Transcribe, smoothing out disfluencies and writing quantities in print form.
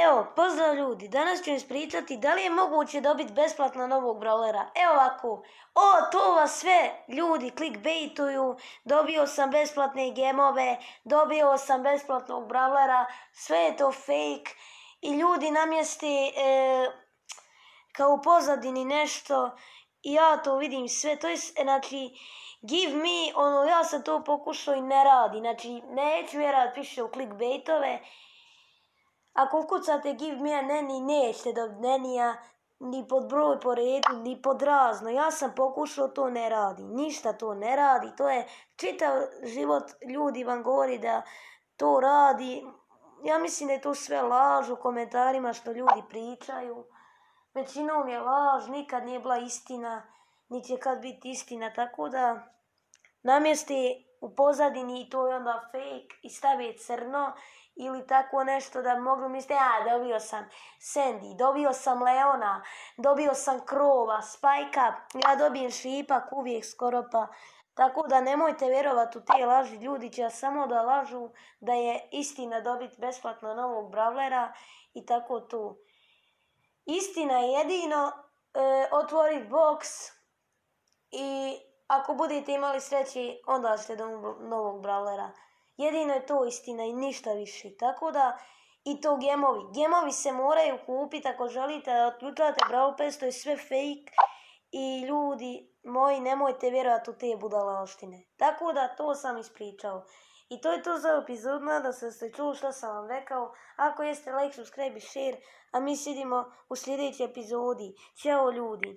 Evo, pozdrav ljudi, danas ću ispričati da li je moguće dobiti besplatno novog brawlera. Evo ovako, to vas sve ljudi clickbaituju, dobio sam besplatne gemove, dobio sam besplatnog brawlera, sve je to fake i ljudi namjeste kao u pozadini nešto i ja to vidim sve, to je, znači, give me, ja sam to pokušao i ne radi, znači, neću vjerovat više u clickbaitove. Ako ukucate give me a neni, nećete dobiti nenija, ni pod broj po redu, ni pod razno. Ja sam pokušao, to ne radi. Ništa to ne radi. To je čitav život ljudi vam govori da to radi. Ja mislim da je to sve laž u komentarima što ljudi pričaju. Većinom je laž, nikad nije bila istina, niti će kad biti istina. Tako da namjeste u pozadini i to je onda fake i stave crno ili tako nešto da mogu misliti, dobio sam Sandy, dobio sam Leona, dobio sam Krova, Spajka, ja dobijem šipak uvijek skoro pa. Tako da nemojte vjerovati u te laži, ljudi će samo da lažu da je istina dobiti besplatno novog brawlera i tako to. Istina je jedino otvoriti box i ako budete imali sreće, onda ćete do novog brawlera. Jedino je to istina i ništa više. Tako da, i to gemovi. Gemovi se moraju kupiti ako želite da otključate Brawl Pass, to je sve fake. I ljudi moji, nemojte vjerovati u te budalaštine. Tako da, to sam ispričao. I to je to za epizodu, nadam se da ste čuli što sam vam rekao. Ako jeste, like, subscribe i share, a mi se vidimo u sljedećoj epizodi. Ćao ljudi!